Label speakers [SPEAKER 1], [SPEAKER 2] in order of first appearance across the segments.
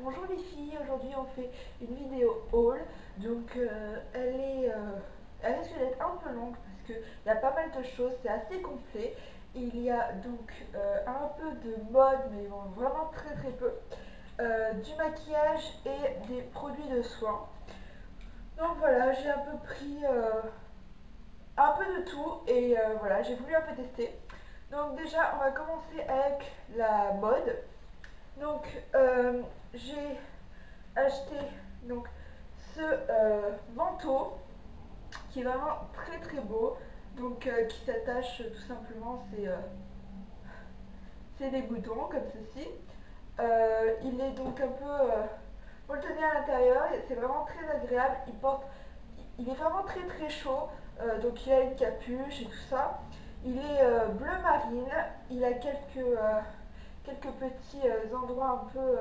[SPEAKER 1] Bonjour les filles, aujourd'hui on fait une vidéo haul, donc elle risque d'être un peu longue parce qu'il y a pas mal de choses, c'est assez complet. Il y a donc un peu de mode, mais bon, vraiment très très peu, du maquillage et des produits de soins. Donc voilà, j'ai un peu pris un peu de tout et voilà, j'ai voulu un peu tester. Donc déjà, on va commencer avec la mode. Donc j'ai acheté donc ce manteau qui est vraiment très très beau, donc qui s'attache tout simplement, c'est des boutons comme ceci. Il est donc un peu pour le tenir à l'intérieur, c'est vraiment très agréable. Il est vraiment très très chaud, donc il a une capuche et tout ça. Il est bleu marine, il a quelques petits endroits un peu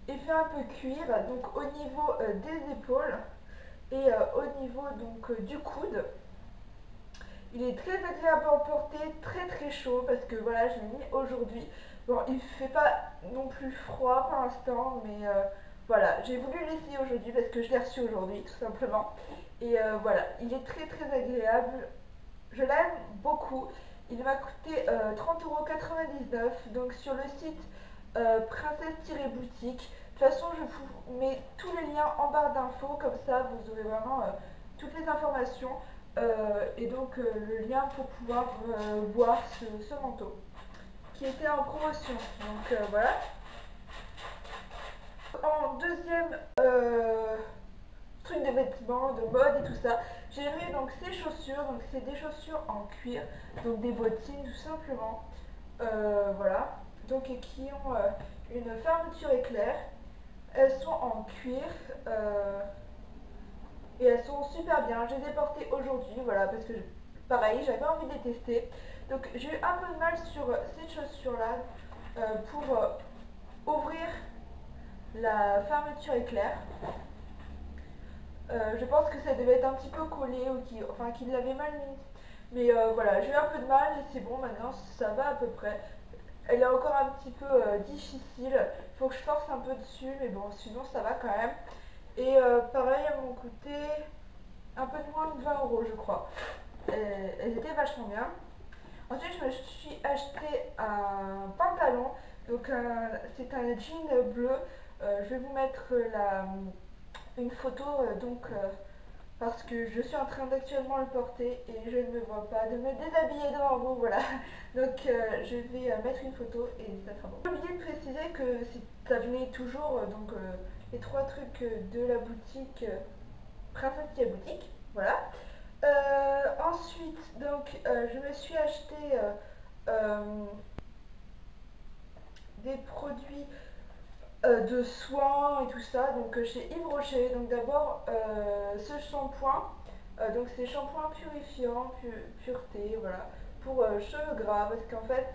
[SPEAKER 1] effet un peu cuir, donc au niveau des épaules et au niveau donc du coude. Il est très agréable à emporter, très très chaud parce que voilà, je l'ai mis aujourd'hui. Bon, il fait pas non plus froid pour l'instant, mais voilà, j'ai voulu l'essayer aujourd'hui parce que je l'ai reçu aujourd'hui tout simplement. Et voilà, il est très très agréable. Je l'aime beaucoup. Il m'a coûté 30,99 €, donc sur le site princesse-boutique. De toute façon, je vous mets tous les liens en barre d'infos, comme ça vous aurez vraiment toutes les informations et donc le lien pour pouvoir voir ce manteau qui était en promotion. Donc voilà. En deuxième truc de vêtements, de mode et tout ça, j'ai mis donc ces chaussures. Donc c'est des chaussures en cuir, donc des bottines tout simplement. Voilà. Donc et qui ont une fermeture éclair. Elles sont en cuir et elles sont super bien. Je les ai portées aujourd'hui, voilà, parce que pareil, j'avais envie de les tester. Donc j'ai eu un peu de mal sur ces chaussures-là pour ouvrir la fermeture éclair. Je pense que ça devait être un petit peu collé ou qu'il l'avait mal mis. Mais voilà, j'ai eu un peu de mal et c'est bon, maintenant ça va à peu près. Elle est encore un petit peu difficile, il faut que je force un peu dessus, mais bon, sinon ça va quand même. Et pareil, elles m'ont coûté un peu moins de 20 € je crois. Elles étaient vachement bien. Ensuite, je me suis acheté un pantalon, donc c'est un jean bleu. Je vais vous mettre une photo parce que je suis en train d'actuellement le porter et je ne me vois pas de me déshabiller devant vous, voilà. Donc je vais mettre une photo et ça sera bon. J'ai oublié de préciser que ça venait toujours, les trois trucs de la boutique Princesse Boutique, voilà. Ensuite, donc je me suis acheté des produits de soins et tout ça, donc chez Yves Rocher. Donc d'abord ce shampoing, donc c'est shampoing purifiant, pureté, voilà, pour cheveux gras, parce qu'en fait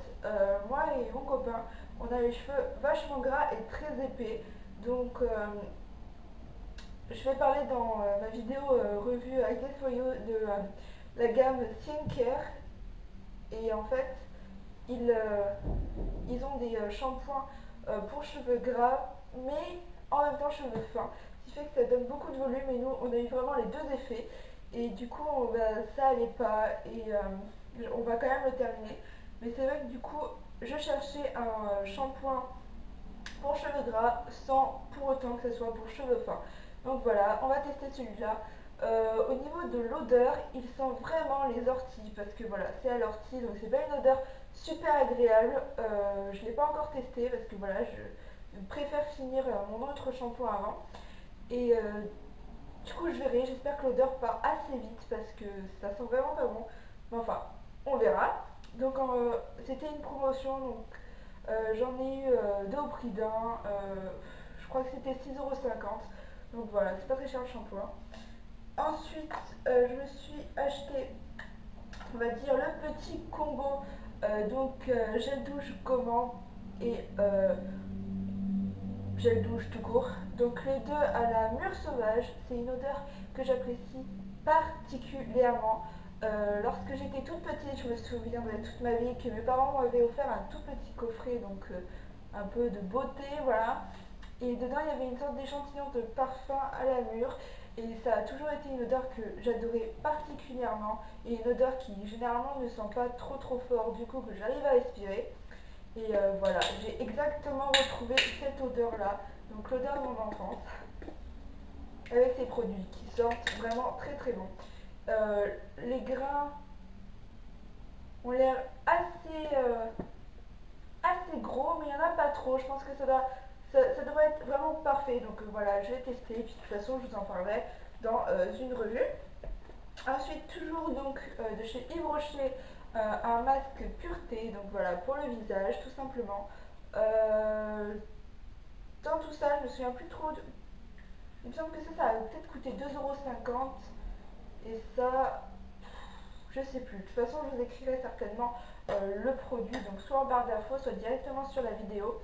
[SPEAKER 1] moi et mon copain, on a les cheveux vachement gras et très épais, donc je vais parler dans ma vidéo revue avec les foyaux de la gamme Skincare, et en fait ils ont des shampoings pour cheveux gras, mais en même temps cheveux fins. Ce qui fait que ça donne beaucoup de volume et nous on a eu vraiment les deux effets. Et du coup ça allait pas et on va quand même le terminer. Mais c'est vrai que du coup je cherchais un shampoing pour cheveux gras sans pour autant que ce soit pour cheveux fins. Donc voilà, on va tester celui-là. Au niveau de l'odeur, il sent vraiment les orties parce que voilà, c'est à l'ortie, donc c'est pas une odeur super agréable. Je ne l'ai pas encore testé parce que voilà, je préfère finir mon autre shampoing avant. Et du coup, je verrai. J'espère que l'odeur part assez vite parce que ça sent vraiment pas bon. Mais enfin, on verra. Donc c'était une promotion, donc j'en ai eu deux au prix d'un. Je crois que c'était 6,50 €. Donc voilà, c'est pas très cher le shampoing. Ensuite, je me suis acheté, on va dire, le petit combo gel douche gommant et gel douche tout court. Donc les deux à la mûre sauvage, c'est une odeur que j'apprécie particulièrement. Lorsque j'étais toute petite, je me souviens de toute ma vie que mes parents m'avaient offert un tout petit coffret, donc un peu de beauté, voilà. Et dedans, il y avait une sorte d'échantillon de parfum à la mûre. Et ça a toujours été une odeur que j'adorais particulièrement. Et une odeur qui généralement ne sent pas trop fort, du coup que j'arrive à respirer. Et voilà, j'ai exactement retrouvé cette odeur-là. Donc l'odeur de mon enfance. Avec ces produits qui sortent vraiment très bons. Les grains ont l'air assez gros, mais il n'y en a pas trop. Je pense que ça devrait être vraiment parfait. Donc voilà, je vais tester. Et puis de toute façon, je vous en parlerai dans une revue. Ensuite, toujours donc de chez Yves Rocher, un masque pureté. Donc voilà, pour le visage, tout simplement. Dans tout ça, je me souviens plus trop. Il me semble que ça a peut-être coûté 2,50 €. Et ça, je sais plus. De toute façon, je vous écrirai certainement le produit, donc soit en barre d'infos, soit directement sur la vidéo.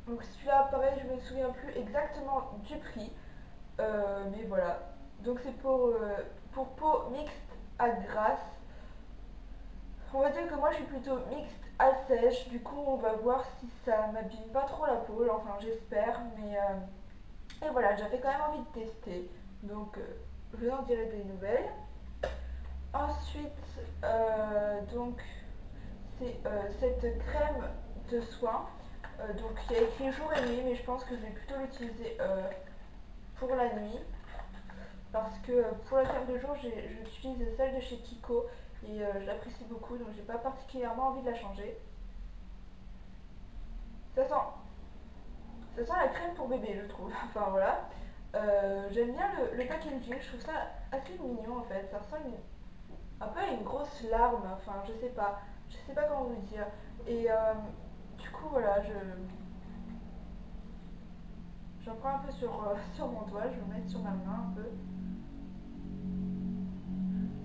[SPEAKER 1] Donc celui-là, pareil, je me souviens plus exactement du prix. Mais voilà. Donc c'est pour peau mixte à grasse. On va dire que moi je suis plutôt mixte à sèche. Du coup, on va voir si ça m'abîme pas trop la peau. Enfin, j'espère. Mais et voilà, j'avais quand même envie de tester. Donc, je vous en dirai des nouvelles. Ensuite, donc, c'est cette crème de soin. Donc, il y a écrit jour et nuit, mais je pense que je vais plutôt l'utiliser pour la nuit. Parce que pour la crème de jour, j'utilise celle de chez Kiko et je l'apprécie beaucoup, donc j'ai pas particulièrement envie de la changer. Ça sent, ça sent la crème pour bébé, je trouve. Enfin voilà. J'aime bien le packaging, je trouve ça assez mignon en fait. Ça ressemble un peu à une grosse larme, enfin je sais pas comment vous dire. Et du coup voilà, j'en prends un peu sur mon doigt, je vais le mettre sur ma main un peu.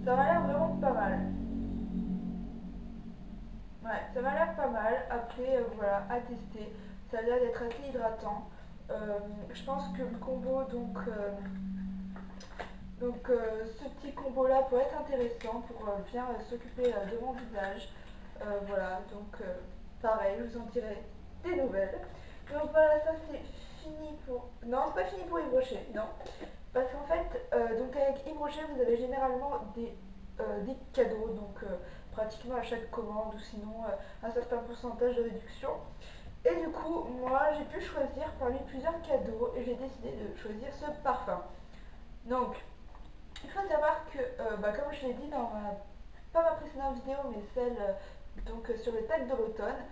[SPEAKER 1] Ça m'a l'air vraiment pas mal. Ouais, ça m'a l'air pas mal. Après, voilà, à tester. Ça a l'air d'être assez hydratant. Je pense que le combo, ce petit combo là pourrait être intéressant pour bien s'occuper de mon visage. Voilà, donc pareil, je vous en dirai des nouvelles. Donc voilà, ça c'est fini pour. Non, c'est pas fini pour Yves Rocher, non. Parce qu'en fait, donc avec Yves Rocher, vous avez généralement des cadeaux, donc pratiquement à chaque commande, ou sinon un certain pourcentage de réduction. Et du coup, moi, j'ai pu choisir parmi plusieurs cadeaux et j'ai décidé de choisir ce parfum. Donc, il faut savoir que, comme je l'ai dit dans pas ma précédente vidéo, mais celle sur le tag de l'automne,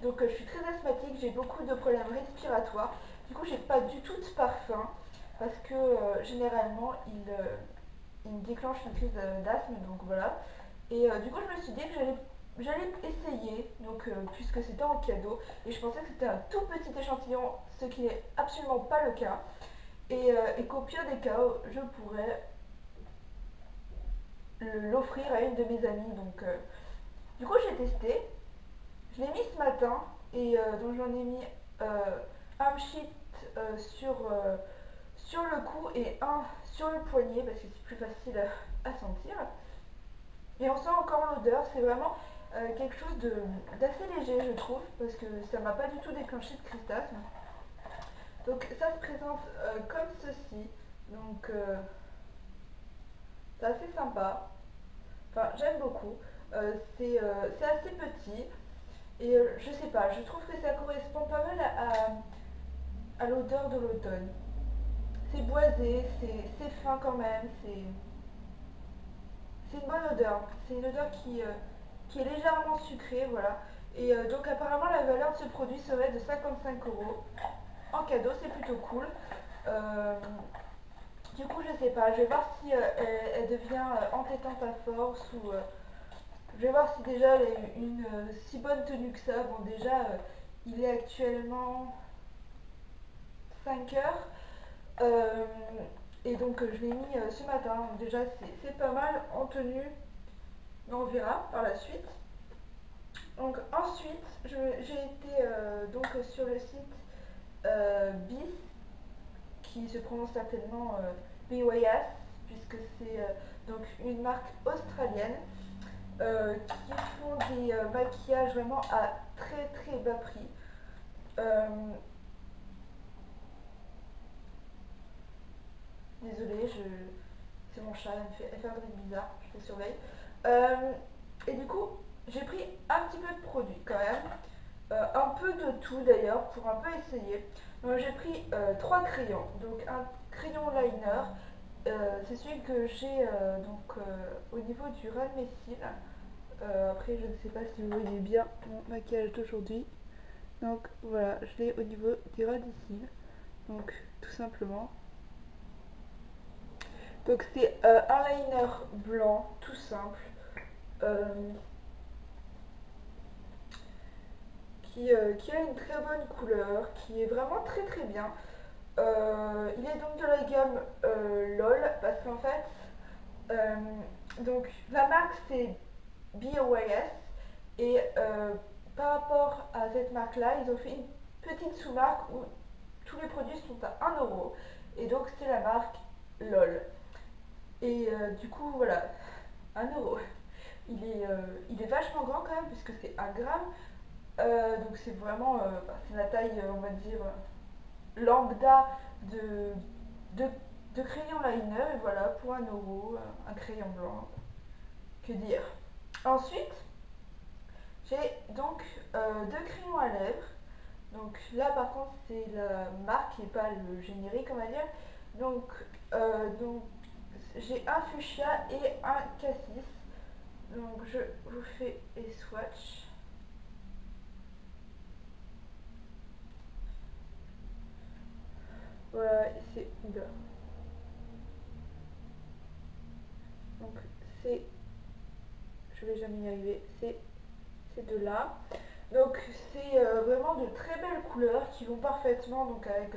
[SPEAKER 1] je suis très asthmatique, j'ai beaucoup de problèmes respiratoires. Du coup, j'ai pas du tout de parfum parce que généralement, il me déclenche une crise d'asthme, donc voilà. Et du coup, je me suis dit que j'allais essayer, donc puisque c'était en cadeau, et je pensais que c'était un tout petit échantillon, ce qui n'est absolument pas le cas, et qu'au pire des cas, je pourrais l'offrir à une de mes amies. Donc, du coup, j'ai testé, je l'ai mis ce matin, et donc j'en ai mis un sheet sur le cou et un sur le poignet parce que c'est plus facile à sentir. Et on sent encore l'odeur, c'est vraiment quelque chose d'assez léger je trouve, parce que ça m'a pas du tout déclenché de crise d'asthme. Donc ça se présente comme ceci, donc c'est assez sympa, enfin j'aime beaucoup. C'est assez petit et je sais pas, je trouve que ça correspond pas mal à l'odeur de l'automne. C'est boisé, c'est fin quand même, c'est une bonne odeur. C'est une odeur qui est légèrement sucrée, voilà. Et donc apparemment la valeur de ce produit serait de 55 € en cadeau, c'est plutôt cool. Euh, du coup, je sais pas, je vais voir si elle devient entêtante à force ou je vais voir si déjà elle a une si bonne tenue que ça. Bon, déjà, il est actuellement 5 heures. Euh, et donc je l'ai mis ce matin. Donc déjà c'est pas mal en tenue. Mais on verra par la suite. Donc ensuite j'ai été sur le site BIS qui se prononce certainement BYS puisque c'est donc une marque australienne. qui font des maquillages vraiment à très très bas prix. Euh, Désolée, c'est mon chat, elle fait un truc bizarre, je le surveille. Euh, et du coup, j'ai pris un petit peu de produits quand même. Un peu de tout d'ailleurs pour un peu essayer. Donc j'ai pris trois crayons. Donc un crayon liner, c'est celui que j'ai au niveau du ras de mes cils. Après je ne sais pas si vous voyez bien mon maquillage d'aujourd'hui. Donc voilà, je l'ai au niveau du ras des cils. Donc tout simplement. Donc c'est un liner blanc tout simple. euh, qui a une très bonne couleur, qui est vraiment très très bien. Il est donc de la gamme LOL parce qu'en fait, euh, donc la marque c'est BOYS et par rapport à cette marque là, ils ont fait une petite sous-marque où tous les produits sont à 1 € et donc c'est la marque LOL. Et du coup, voilà, 1 €. Il est vachement grand quand même puisque c'est 1 gramme. Donc c'est vraiment c'est la taille, on va dire, lambda de, de, de crayon liner. Et voilà, pour 1 € un crayon blanc. Que dire. Ensuite, j'ai donc deux crayons à lèvres. Donc là par contre c'est la marque et pas le générique on va dire. Donc j'ai un fuchsia et un cassis. Donc je vous fais les swatchs. Voilà, c'est oula. Donc c'est, je vais jamais y arriver, c'est de là. Donc c'est vraiment de très belles couleurs qui vont parfaitement donc avec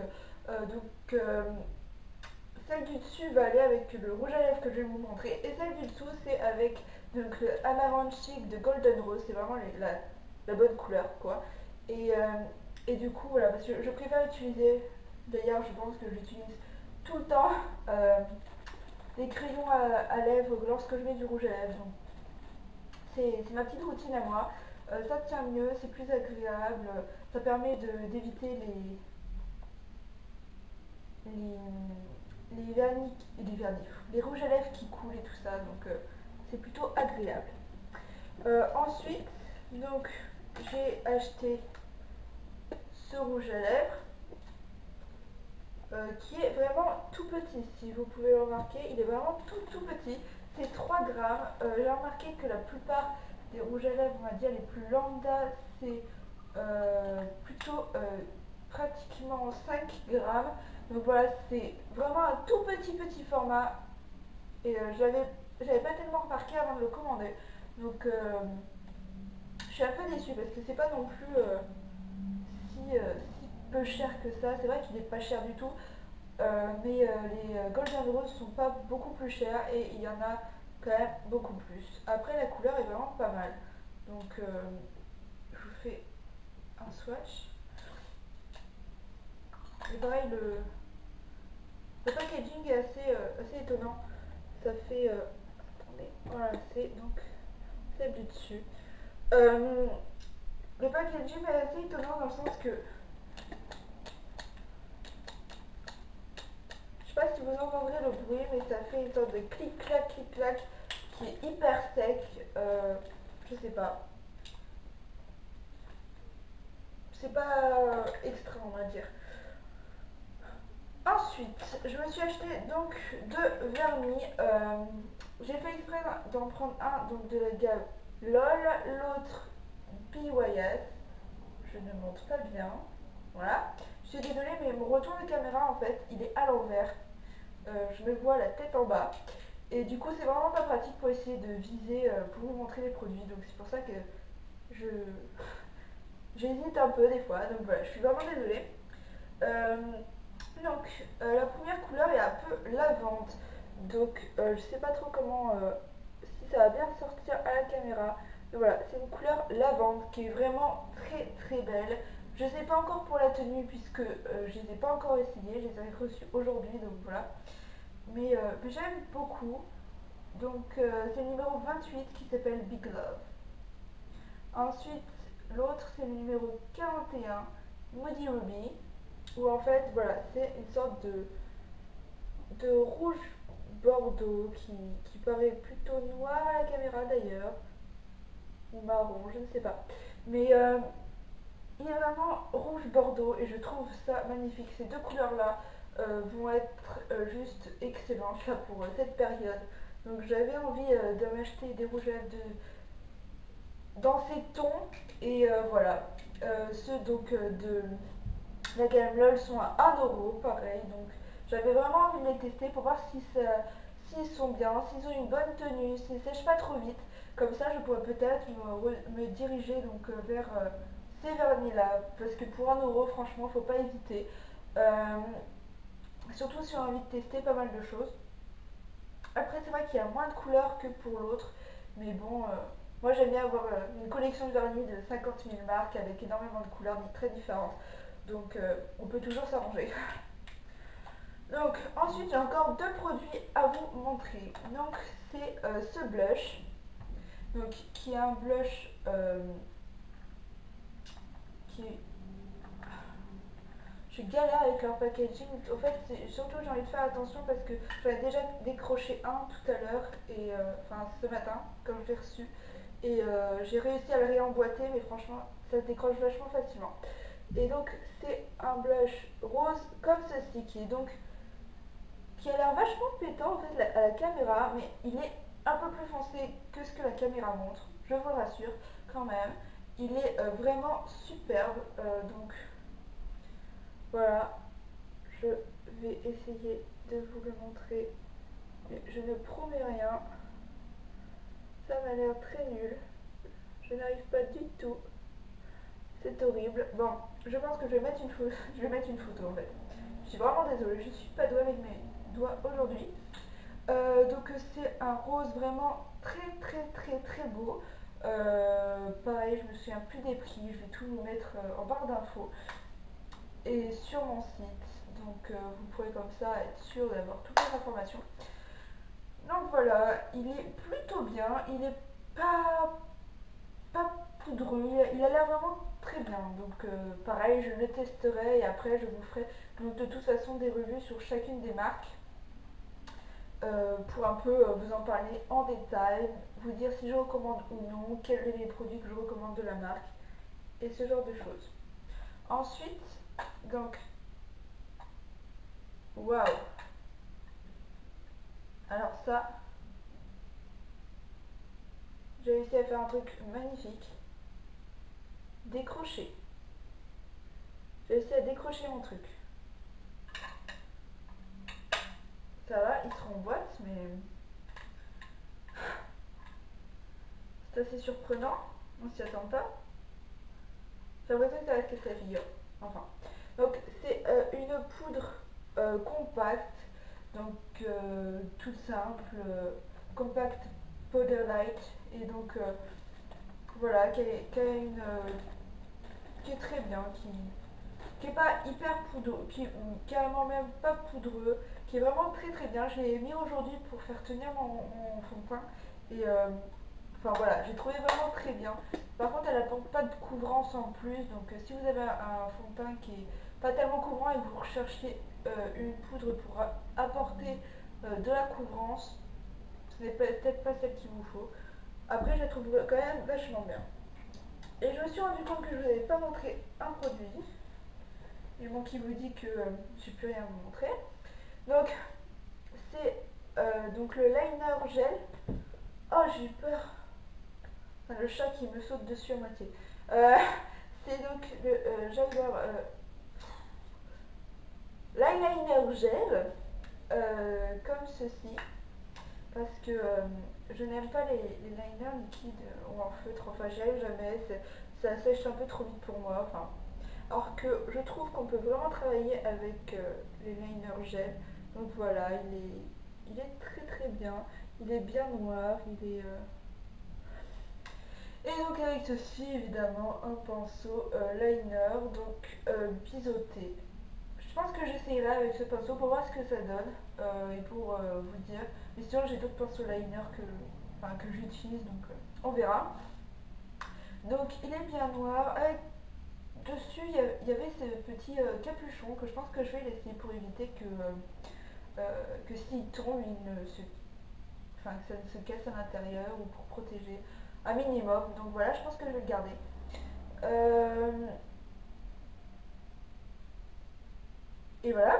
[SPEAKER 1] celle du dessus va aller avec le rouge à lèvres que je vais vous montrer et celle du dessous c'est avec donc le Amaranth Chic de Golden Rose, c'est vraiment la bonne couleur quoi. Et, euh, et du coup voilà, parce que je préfère utiliser, d'ailleurs je pense que j'utilise tout le temps des crayons à lèvres lorsque je mets du rouge à lèvres. Donc c'est ma petite routine à moi. Ça tient mieux, c'est plus agréable, ça permet d'éviter les vernis, les rouges à lèvres qui coulent et tout ça, donc c'est plutôt agréable. Ensuite, donc j'ai acheté ce rouge à lèvres qui est vraiment tout petit. Si vous pouvez le remarquer, il est vraiment tout petit. C'est 3 grammes. J'ai remarqué que la plupart des rouges à lèvres, on va dire les plus lambda, c'est plutôt pratiquement 5 grammes. Donc voilà, c'est vraiment un tout petit format. Et j'avais pas tellement remarqué avant de le commander. Donc je suis un peu déçue parce que c'est pas non plus si peu cher que ça. C'est vrai qu'il est pas cher du tout. Mais les Golden Rose sont pas beaucoup plus chers et il y en a quand même beaucoup plus. Après la couleur est vraiment pas mal. Donc je vous fais un swatch. Et pareil le packaging est assez étonnant. Ça fait attendez, voilà c'est donc celle du dessus. Euh, le packaging est assez étonnant dans le sens que je sais pas si vous entendrez le bruit, mais ça fait une sorte de clic-clac, clic-clac qui est hyper sec. Je sais pas. C'est pas extra, on va dire. Ensuite, je me suis acheté donc deux vernis. J'ai fait exprès d'en prendre un donc de la gamme LOL, l'autre PYS. Je ne montre pas bien. Voilà. Je suis désolée, mais mon retour de caméra en fait, il est à l'envers. Je me vois la tête en bas. Et du coup, c'est vraiment pas pratique pour essayer de viser, pour vous montrer les produits. Donc c'est pour ça que je j'hésite un peu des fois. Donc voilà, je suis vraiment désolée. Euh, la première couleur est un peu lavande. Donc je sais pas trop comment, si ça va bien sortir à la caméra. Donc voilà, c'est une couleur lavande qui est vraiment très belle. Je sais pas encore pour la tenue puisque je les ai pas encore essayées. Je les ai reçues aujourd'hui, donc voilà. Mais j'aime beaucoup. Donc c'est le numéro 28 qui s'appelle Big Love. Ensuite, l'autre c'est le numéro 41, Moody Ruby, où en fait, voilà, c'est une sorte de rouge bordeaux qui paraît plutôt noir à la caméra d'ailleurs, ou marron, je ne sais pas. Mais il est vraiment rouge bordeaux et je trouve ça magnifique. Ces deux couleurs-là vont être juste excellentes là, pour cette période. Donc j'avais envie de m'acheter des rouges à lèvres dans ces tons et voilà. Ceux donc de la gamme LOL sont à 1 € pareil. Donc j'avais vraiment envie de les tester pour voir s'ils sont bien, s'ils ont une bonne tenue, s'ils ne sèchent pas trop vite. Comme ça je pourrais peut-être me diriger donc vers ces vernis-là. Parce que pour 1 € franchement faut pas hésiter. Euh, Surtout si on a envie de tester pas mal de choses. Après, c'est vrai qu'il y a moins de couleurs que pour l'autre, mais bon, moi j'aime bien avoir une collection de vernis de 50 000 marques avec énormément de couleurs très différentes. Donc, on peut toujours s'arranger. Donc, ensuite, j'ai encore deux produits à vous montrer. Donc, c'est ce blush, donc, qui est un blush qui est je galère avec leur packaging. En fait, surtout j'ai envie de faire attention parce que j'en ai déjà décroché un tout à l'heure, et enfin ce matin, quand je l'ai reçu. Et j'ai réussi à le réemboîter, mais franchement, ça se décroche vachement facilement. Et donc, c'est un blush rose comme ceci, qui a l'air vachement pétant en fait à la caméra, mais il est un peu plus foncé que ce que la caméra montre, je vous rassure quand même. Il est vraiment superbe, donc voilà, je vais essayer de vous le montrer. Mais je ne promets rien. Ça m'a l'air très nul. Je n'arrive pas du tout. C'est horrible. Bon, je pense que je vais mettre une photo. Je vais mettre une photo en fait. Je suis vraiment désolée, je suis pas douée avec mes doigts aujourd'hui. Donc c'est un rose vraiment très très très très beau. Pareil, je me souviens plus des prix. Je vais tout vous mettre en barre d'infos et sur mon site. Donc vous pourrez comme ça être sûr d'avoir toutes les informations. Donc voilà, il est plutôt bien, il est pas poudreux, il a l'air vraiment très bien. Donc pareil, je le testerai et après je vous ferai donc, de toute façon des revues sur chacune des marques. Pour un peu vous en parler en détail, vous dire si je recommande ou non, quels sont les produits que je recommande de la marque et ce genre de choses. Ensuite, donc, waouh! Alors ça, j'ai réussi à faire un truc magnifique. Décrocher. J'ai réussi à décrocher mon truc. Ça va, il sera en boîte, mais c'est assez surprenant. On s'y attend pas. J'ai l'impression que ça va rester sa figure. Enfin. Donc c'est une poudre compacte. Donc toute simple. Compact powder light. Et donc voilà, qui est très bien, qui est pas hyper poudreux, qui est carrément même pas poudreux, qui est vraiment très très bien. Je l'ai mis aujourd'hui pour faire tenir mon fond de teint. Et enfin voilà, j'ai trouvé vraiment très bien. Par contre, elle n'apporte pas de couvrance en plus. Donc si vous avez un fond de teint qui est pas tellement couvrant et que vous recherchez une poudre pour apporter de la couvrance, ce n'est peut-être pas celle qu'il vous faut. Après, je la trouve quand même vachement bien. Et je me suis rendu compte que je ne vous avais pas montré un produit. Et bon, qui vous dit que j'ai plus rien à vous montrer. Donc, c'est donc le liner gel. Oh, j'ai eu peur. Enfin, le chat qui me saute dessus à moitié. C'est donc le l'eyeliner gel, comme ceci. Parce que je n'aime pas les liners liquides ou en feutre. Enfin, j'y arrive jamais. Ça sèche un peu trop vite pour moi. Enfin, alors que je trouve qu'on peut vraiment travailler avec les liners gel. Donc voilà, il est très très bien. Il est bien noir. Et donc avec ceci, évidemment, un pinceau liner, donc biseauté. Je pense que j'essayerai avec ce pinceau pour voir ce que ça donne et pour vous dire. Mais sinon j'ai d'autres pinceaux liner que j'utilise, donc on verra. Donc il est bien noir. Dessus il y avait ce petit capuchon que je pense que je vais laisser pour éviter que s'il tombe, que ça ne se casse à l'intérieur, ou pour protéger un minimum. Donc voilà, je pense que je vais le garder. Et voilà.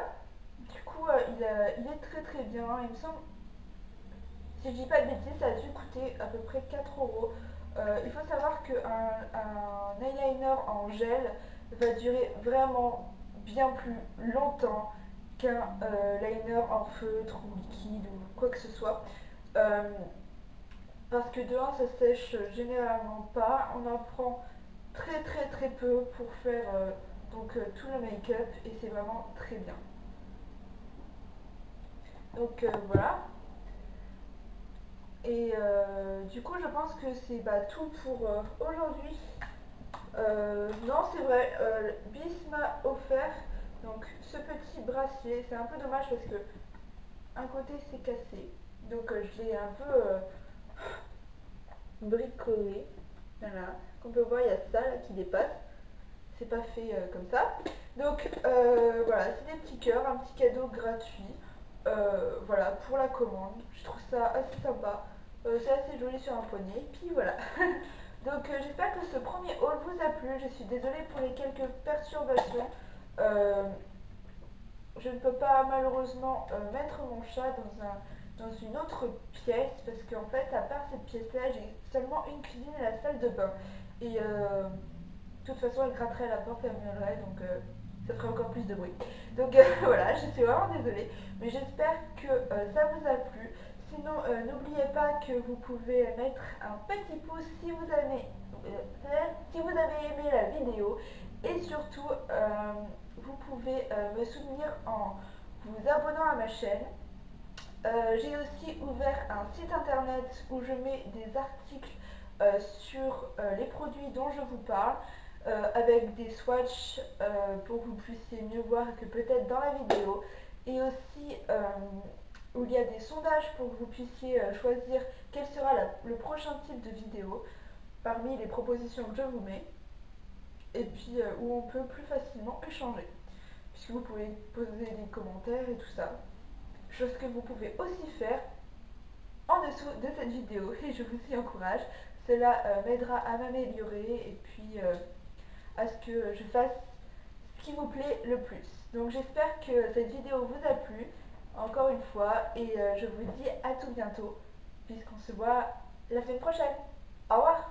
[SPEAKER 1] Du coup, il est très très bien. Il me semble, si je dis pas de bêtises, ça a dû coûter à peu près 4 euros. Il faut savoir qu'un eyeliner en gel va durer vraiment bien plus longtemps qu'un liner en feutre ou liquide ou quoi que ce soit. Euh, Parce que de un, ça sèche généralement pas. On en prend très très très peu pour faire tout le make-up et c'est vraiment très bien. Donc voilà. Et du coup, je pense que c'est tout pour aujourd'hui. Non, c'est vrai, Bis m'a offert donc ce petit bracelet. C'est un peu dommage parce que un côté s'est cassé. Donc je l'ai un peu bricolé. Voilà. Comme on peut voir, il y a ça là qui dépasse. C'est pas fait comme ça. Donc voilà, c'est des petits cœurs, un petit cadeau gratuit. Voilà, pour la commande. Je trouve ça assez sympa. C'est assez joli sur un poignet. Puis voilà. Donc j'espère que ce premier haul vous a plu. Je suis désolée pour les quelques perturbations. Euh, je ne peux pas malheureusement mettre mon chat dans une autre pièce parce qu'en fait, à part cette pièce-là, j'ai seulement une cuisine et la salle de bain. Et de toute façon, elle gratterait la porte, elle miaulerait, donc ça ferait encore plus de bruit. Donc voilà, je suis vraiment désolée, mais j'espère que ça vous a plu. Sinon, n'oubliez pas que vous pouvez mettre un petit pouce si vous avez aimé la vidéo, et surtout, vous pouvez me soutenir en vous abonnant à ma chaîne. J'ai aussi ouvert un site internet où je mets des articles sur les produits dont je vous parle, avec des swatchs pour que vous puissiez mieux voir que peut-être dans la vidéo, et aussi où il y a des sondages pour que vous puissiez choisir quel sera le prochain type de vidéo parmi les propositions que je vous mets, et puis où on peut plus facilement échanger, puisque vous pouvez poser des commentaires et tout ça. Chose que vous pouvez aussi faire en dessous de cette vidéo, et je vous y encourage. Cela m'aidera à m'améliorer et puis à ce que je fasse ce qui vous plaît le plus. Donc j'espère que cette vidéo vous a plu, encore une fois, et je vous dis à tout bientôt, puisqu'on se voit la semaine prochaine. Au revoir!